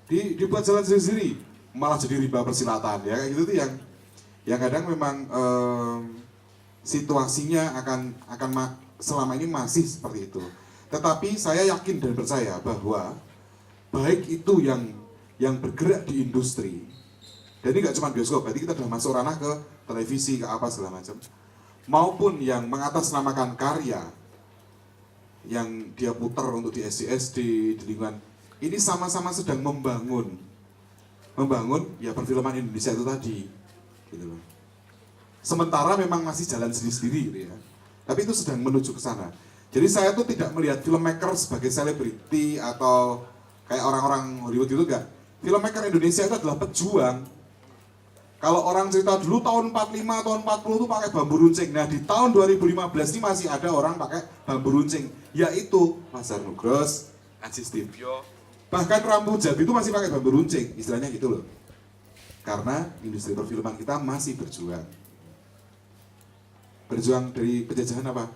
dibuat jalan sendiri, malah jadi rimba persilatan ya, kayak gitu tuh yang kadang memang situasinya akan selama ini masih seperti itu. Tetapi saya yakin dan percaya bahwa baik itu yang yang bergerak di industri, dan ini nggak cuma bioskop, berarti kita sudah masuk ranah ke televisi, ke apa segala macam, maupun yang mengatasnamakan karya yang dia putar untuk di SD di lingkungan ini sama-sama sedang membangun ya perfilman Indonesia itu tadi, gitu loh. Sementara memang masih jalan sendiri-sendiri gitu ya, tapi itu sedang menuju ke sana. Jadi saya tuh tidak melihat filmmaker sebagai selebriti atau kayak orang-orang Hollywood gitu, enggak. Filmmaker Indonesia itu adalah pejuang. Kalau orang cerita dulu tahun 45, tahun 40 itu pakai bambu runcing. Nah di tahun 2015 ini masih ada orang pakai bambu runcing, yaitu Mazhar Nugros, Aziz Tibio. Bahkan Rambu Jabi itu masih pakai bambu runcing, istilahnya gitu loh. Karena industri perfilman kita masih berjuang. Berjuang dari penjajahan apa?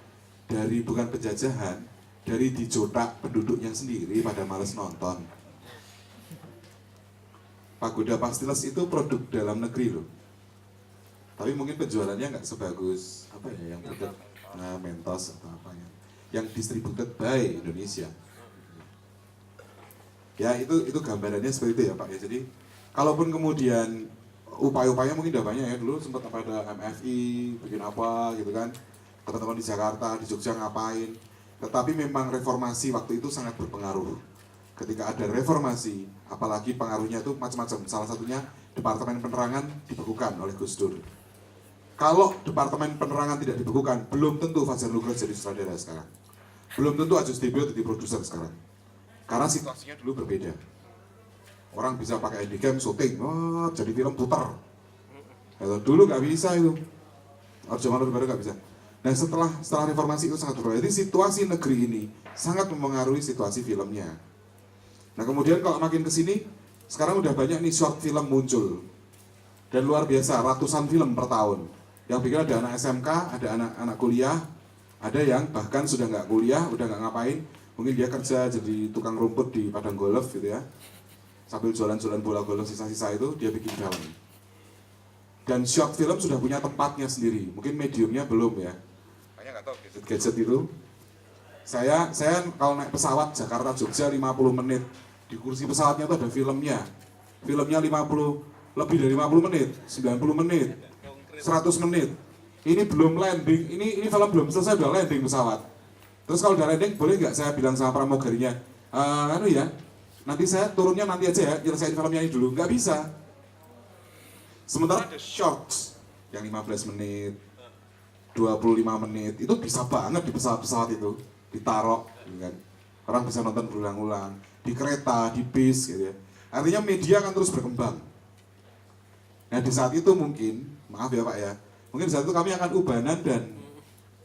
Dari bukan penjajahan, dari dijotak penduduknya sendiri pada males nonton. Pagoda Pastiles itu produk dalam negeri loh. Tapi mungkin penjualannya nggak sebagus apa ya yang produk Mentos atau apanya. Yang distributed by Indonesia. Ya itu gambarannya seperti itu ya Pak ya. Jadi kalaupun kemudian upaya-upaya mungkin udah banyak ya, dulu sempat ada MFI bikin apa gitu kan, teman-teman di Jakarta, di Jogja ngapain, tetapi memang reformasi waktu itu sangat berpengaruh. Ketika ada reformasi, apalagi pengaruhnya itu macam-macam, salah satunya Departemen Penerangan dibekukan oleh Gus Dur. Kalau Departemen Penerangan tidak dibekukan, belum tentu Mazhar Nugros jadi sutradara sekarang, belum tentu Aziz Tibio jadi produser sekarang, karena situasinya dulu berbeda. Orang bisa pakai handycam syuting, jadi film putar. Dulu nggak bisa itu. Orde Baru nggak bisa. Nah setelah reformasi itu sangat berubah. Jadi situasi negeri ini sangat mempengaruhi situasi filmnya. Nah kemudian kalau makin kesini, sekarang udah banyak nih short film muncul. Dan luar biasa, ratusan film per tahun. Yang bikin ada anak SMK, ada anak kuliah, ada yang bahkan sudah nggak kuliah, udah nggak ngapain. Mungkin dia kerja jadi tukang rumput di padang golf gitu ya. Sambil jualan-jualan bola golf sisa-sisa itu, dia bikin film. Dan short film sudah punya tempatnya sendiri. Mungkin mediumnya belum ya. Kayaknya nggak tahu Gadget itu. Saya kalau naik pesawat Jakarta Jogja 50 menit. Di kursi pesawatnya itu ada filmnya. Filmnya 50, lebih dari 50 menit, 90 menit, 100 menit. Ini belum landing, ini film belum selesai udah landing pesawat. Terus kalau udah landing, boleh nggak saya bilang sama pramugarinya, nanti saya turunnya nanti aja ya, nyelesain filmnya ini dulu. Nggak bisa. Sementara ada shorts yang 15 menit, 25 menit, itu bisa banget di pesawat-pesawat itu, ditaruh, kan. Orang bisa nonton berulang-ulang, di kereta, di bis, gitu ya. Artinya media akan terus berkembang. Nah di saat itu mungkin, maaf ya Pak ya, mungkin saat itu kami akan ubanan dan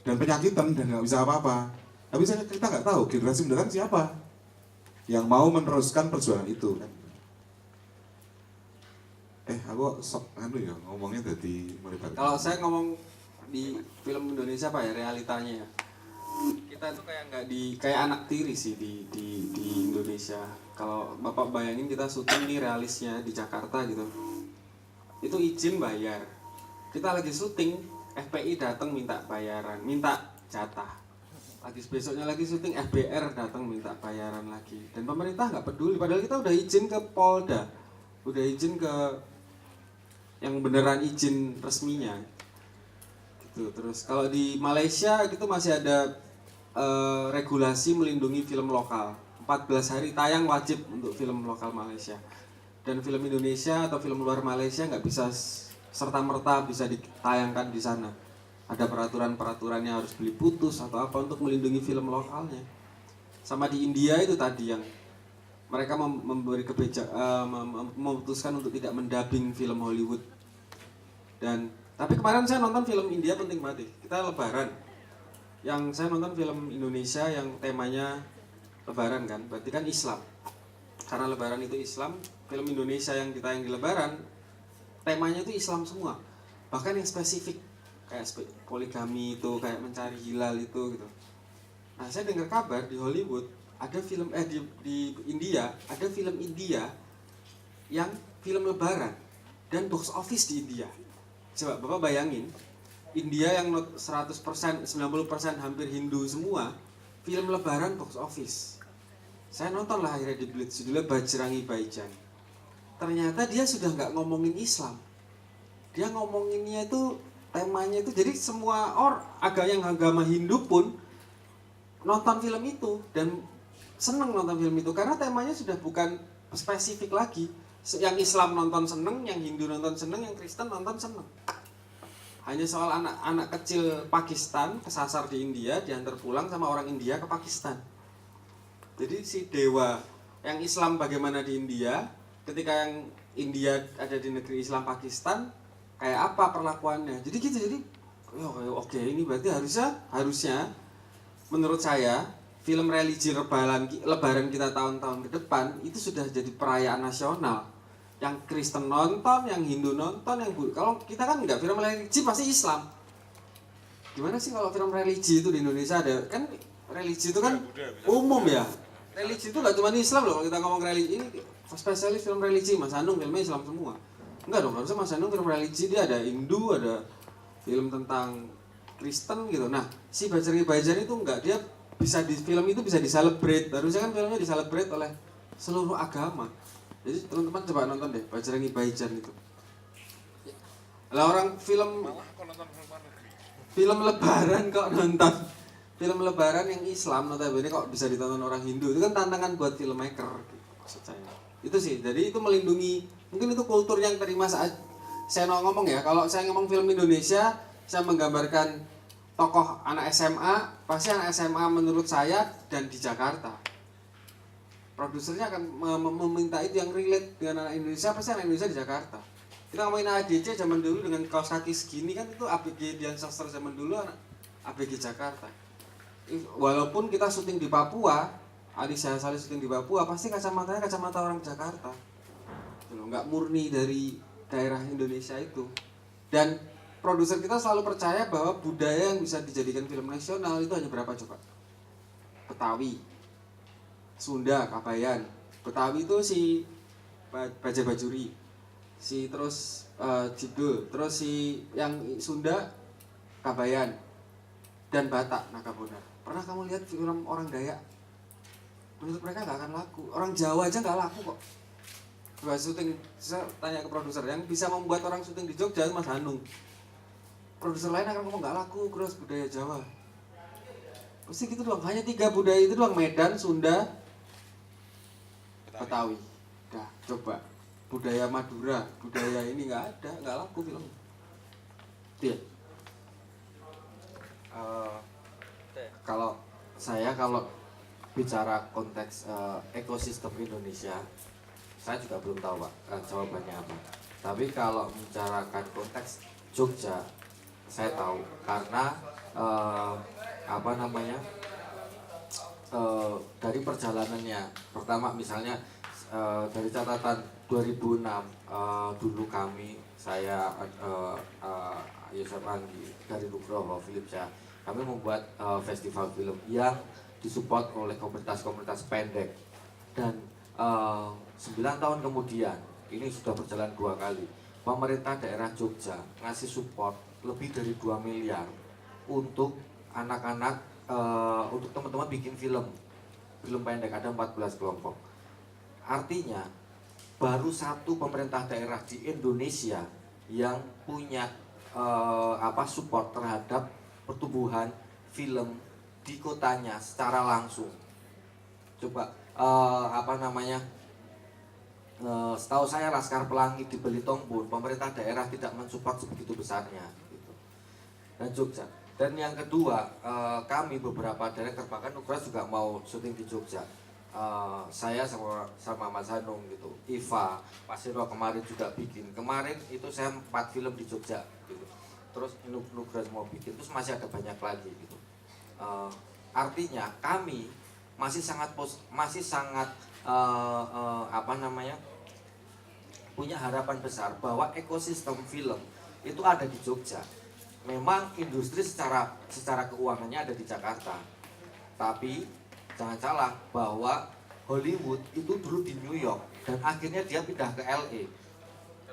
penyakitan dan nggak bisa apa-apa. Tapi kita nggak tahu generasi mendatang siapa yang mau meneruskan perjuangan itu kan. Aku sok ya ngomongnya jadi melebar. Kalau saya ngomong di film Indonesia Pak ya, realitanya ya, kita tuh kayak anak tiri sih di Indonesia. Kalau Bapak bayangin kita syuting nih realisnya di Jakarta gitu, itu izin bayar. Kita lagi syuting, FPI datang minta bayaran, minta jatah. Lagi besoknya lagi syuting, FBR datang minta bayaran lagi. Dan pemerintah nggak peduli, padahal kita udah izin ke Polda, udah izin ke yang beneran izin resminya. Gitu. Terus kalau di Malaysia gitu masih ada regulasi melindungi film lokal. 14 hari tayang wajib untuk film lokal Malaysia. Dan film Indonesia atau film luar Malaysia nggak bisa serta-merta bisa ditayangkan di sana. Ada peraturan-peraturannya, harus beli putus atau apa untuk melindungi film lokalnya. Sama di India itu tadi yang mereka memberi memutuskan untuk tidak mendubbing film Hollywood. Tapi kemarin saya nonton film India penting banget. Kita Lebaran. Yang saya nonton film Indonesia yang temanya Lebaran kan, berarti kan Islam. Karena Lebaran itu Islam, film Indonesia yang ditayang di Lebaran temanya itu Islam semua. Bahkan yang spesifik kayak poligami itu, kayak mencari hilal itu gitu. Nah, saya dengar kabar di Hollywood ada film di India, ada film India yang film Lebaran dan box office di India. Coba Bapak bayangin, India yang 100%, 90% hampir Hindu semua, film Lebaran box office. Saya nonton lah akhirnya di Blitz, judulnya Bajrangi Bhaijaan. ternyata dia sudah nggak ngomongin Islam. Dia ngomonginnya itu, temanya itu, jadi semua yang agama Hindu pun nonton film itu dan seneng nonton film itu karena temanya sudah bukan spesifik lagi. Yang Islam nonton seneng, yang Hindu nonton seneng, yang Kristen nonton seneng. Hanya soal anak kecil Pakistan kesasar di India, diantar pulang sama orang India ke Pakistan. Jadi si dewa yang Islam bagaimana di India, ketika yang India ada di negeri Islam Pakistan, kayak apa perlakuannya. Jadi gitu, jadi oke, ini berarti harusnya menurut saya film religi lebaran kita tahun-tahun ke depan itu sudah jadi perayaan nasional. Yang Kristen nonton, yang Hindu nonton, kalau kita kan enggak, film religi pasti Islam. Gimana sih kalau film religi itu di Indonesia ada? Kan religi itu kan umum ya. Religi itu nggak cuma Islam loh. Kalau kita ngomong religi, ini spesialis film religi, Mas Anung filmnya Islam semua. Enggak dong, harusnya Mas Anung film religi dia ada Hindu, ada film tentang Kristen gitu. Nah, si Bajrangi itu enggak, dia film itu bisa diselebrate. Harusnya kan filmnya diselebrate oleh seluruh agama. Jadi teman-teman coba nonton deh Bajrangi Bhaijaan itu. Lah orang film lebaran kok nonton. Film lebaran yang Islam notabene kok bisa ditonton orang Hindu. Itu kan tantangan buat filmmaker gitu, maksud saya. Itu sih. Jadi itu melindungi, mungkin itu kultur yang terima saat saya ngomong ya. Kalau saya ngomong film Indonesia, saya menggambarkan tokoh anak SMA, pasti anak SMA menurut saya dan di Jakarta. Produsernya akan meminta itu yang relate dengan anak Indonesia, pasti anak Indonesia di Jakarta. Kita ngomongin ADC zaman dulu dengan kaos kaki segini kan itu ABG Dian Sastra zaman dulu, anak ABG Jakarta. Walaupun kita syuting di Papua, Ali Syahsali syuting di Papua, pasti kacamatanya kacamata orang Jakarta. Nggak murni dari daerah Indonesia itu. Dan produser kita selalu percaya bahwa budaya yang bisa dijadikan film nasional itu hanya berapa coba? Betawi, Sunda, Kabayan. Betawi itu si Baja Bajuri, terus Jidul, terus si yang Sunda, Kabayan, dan Batak, Nakabonar. Pernah kamu lihat film orang Dayak? Menurut mereka nggak akan laku. Orang Jawa aja nggak laku kok. Coba syuting, saya tanya ke produser yang bisa membuat orang syuting di Jogja, Mas Hanung. Produser lain akan ngomong nggak laku, terus budaya Jawa. Pasti gitu doang, hanya 3 budaya itu doang, Medan, Sunda, Betawi. Dah, coba budaya Madura, budaya ini nggak ada, nggak laku film. Iya. Kalau bicara konteks ekosistem Indonesia, saya juga belum tahu Pak jawabannya apa. Tapi kalau membicarakan konteks Jogja, saya tahu karena dari perjalanannya. Pertama misalnya dari catatan 2006 dulu saya Yosef Anggi dari Nugroho Philipsya, kami membuat festival film yang disupport oleh komunitas-komunitas pendek, dan 9 tahun kemudian, ini sudah berjalan 2 kali, pemerintah daerah Jogja ngasih support lebih dari 2 miliar untuk anak-anak, untuk teman-teman bikin film pendek, ada 14 kelompok. Artinya baru 1 pemerintah daerah di Indonesia yang punya support terhadap pertumbuhan film di kotanya secara langsung. Coba setahu saya Laskar Pelangi di Belitung pun pemerintah daerah tidak mensupport sebegitu besarnya gitu. Dan Jogja. Dan yang kedua, kami beberapa director, bahkan Nugras juga mau syuting di Jogja. Saya sama Mas Hanung gitu, Iva, Pasiro kemarin juga bikin. Kemarin itu saya 4 film di Jogja gitu. Terus Nugras mau bikin, terus masih ada banyak lagi gitu. Artinya kami masih sangat punya harapan besar bahwa ekosistem film itu ada di Jogja. Memang industri secara keuangannya ada di Jakarta, tapi jangan salah bahwa Hollywood itu dulu di New York dan akhirnya dia pindah ke LA.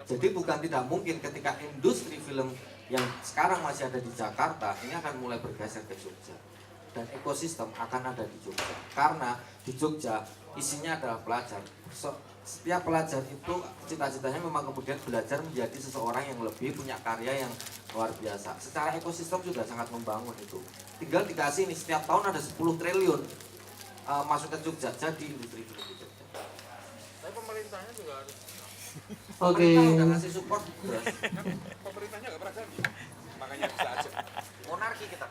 Jadi bukan tidak mungkin ketika industri film yang sekarang masih ada di Jakarta ini akan mulai bergeser ke Jogja. dan ekosistem akan ada di Jogja. Karena di Jogja isinya adalah pelajar. Setiap pelajar itu cita-citanya memang kemudian belajar menjadi seseorang yang lebih punya karya yang luar biasa. Secara ekosistem juga sangat membangun itu. Tinggal dikasih nih setiap tahun ada 10 triliun masuk ke Jogja, jadi industri film di Jogja. Tapi pemerintahnya juga harus. Oke. Pemerintah udah ngasih support. Pemerintahnya nggak pernah janji. Makanya bisa aja. Monarki kita.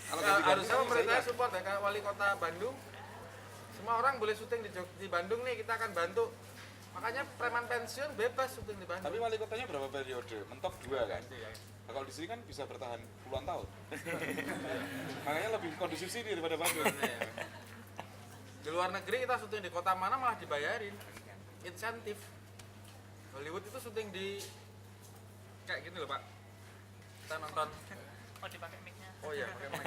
Kalau Harusnya pemerintahnya support ya, kayak wali kota Bandung. Semua orang boleh syuting di Bandung nih, kita akan bantu. Makanya preman pensiun bebas syuting di Bandung. Tapi wali kotanya berapa periode? Mentok 2 kan? Nah, kalau di sini kan bisa bertahan puluhan tahun. Makanya lebih kondusif sini daripada Bandung. Di luar negeri kita syuting di kota mana malah dibayarin. Insentif. Hollywood itu syuting di kayak gini loh Pak. Kita nonton. Oh, dipakai mic-nya. Oh iya, pakai mic.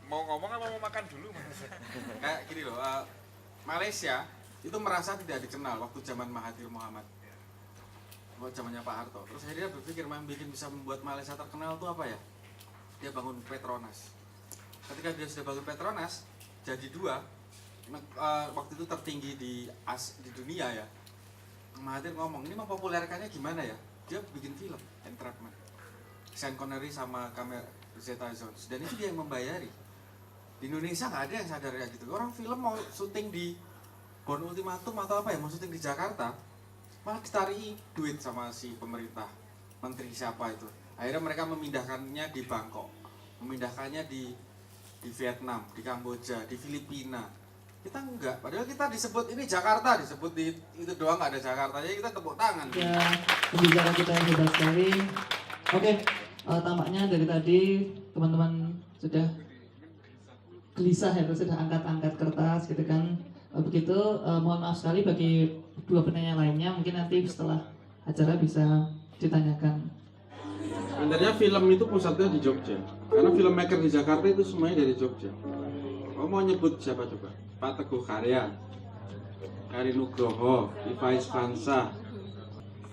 Mau ngomong apa mau makan dulu Mas? Kayak gini loh, Malaysia itu merasa tidak dikenal waktu zaman Mahathir Mohamad, waktu zamannya Pak Harto. Terus akhirnya berpikir memang bikin bisa membuat Malaysia terkenal itu apa ya? Dia bangun Petronas. Ketika dia sudah bangun Petronas, jadi 2, waktu itu tertinggi di dunia ya. Mahathir ngomong, ini mempopulerkannya gimana ya? Dia bikin film, Entrapment. Sean Connery sama Zeta-Jones, dan itu dia yang membayari. Di Indonesia nggak ada yang sadar kayak gitu. Orang film mau syuting di Born Ultimatum atau apa ya, mau syuting di Jakarta, malah ditarik duit sama si pemerintah, menteri siapa itu. Akhirnya mereka memindahkannya di Bangkok, memindahkannya di Vietnam, di Kamboja, di Filipina. Kita enggak, padahal kita disebut ini Jakarta, disebut di itu doang nggak ada Jakarta, jadi kita tepuk tangan. Ya, pembicara kita yang hebat sekali. Oke, tampaknya dari tadi teman-teman sudah gelisah ya, sudah angkat-angkat kertas gitu kan. Begitu, mohon maaf sekali bagi 2 penanya lainnya, mungkin nanti setelah acara bisa ditanyakan. Sebenarnya film itu pusatnya di Jogja, karena filmmaker di Jakarta itu semuanya dari Jogja. Kamu mau nyebut siapa coba? Pak Teguh Karya, Kari Nugroho, Iva Isfansa.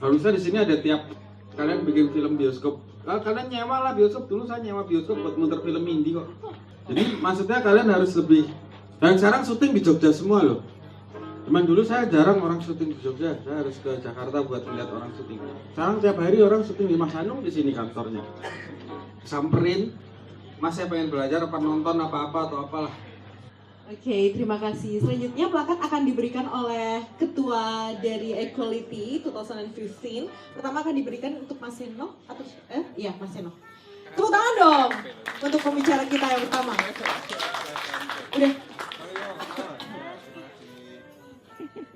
Harusnya di sini ada tiap kalian bikin film bioskop. Kalian nyewa lah bioskop, dulu saya nyewa bioskop buat muter film indie kok. Jadi maksudnya kalian harus lebih. Dan sekarang syuting di Jogja semua loh. Cuman dulu saya jarang orang syuting di Jogja, saya harus ke Jakarta buat melihat orang syuting. Sekarang tiap hari orang syuting di Mas Hanung di sini kantornya. Samperin, Mas saya pengen belajar apa nonton apa-apa atau apalah. Oke, terima kasih. Selanjutnya plakat akan diberikan oleh Ketua dari Equality 2015. Pertama akan diberikan untuk Mas Seno atau iya Mas Seno. Tepuk tangan dong untuk pembicara kita yang pertama. Udah.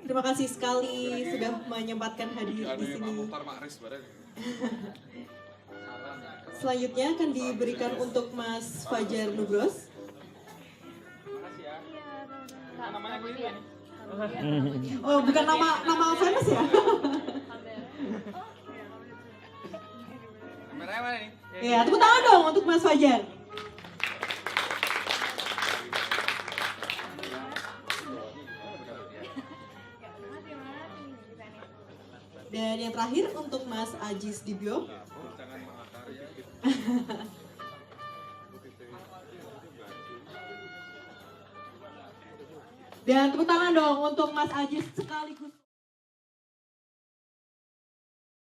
Terima kasih sekali sudah menyempatkan hadir di sini. Selanjutnya akan diberikan untuk Mas Fajar Nugros. Oh, bukan nama famous ya? Kameranya mana nih? Ya, tepuk tangan dong untuk Mas Fajar. Dan yang terakhir untuk Mas Ajis Dibyo. Dan tepuk tangan dong untuk Mas Ajis sekaligus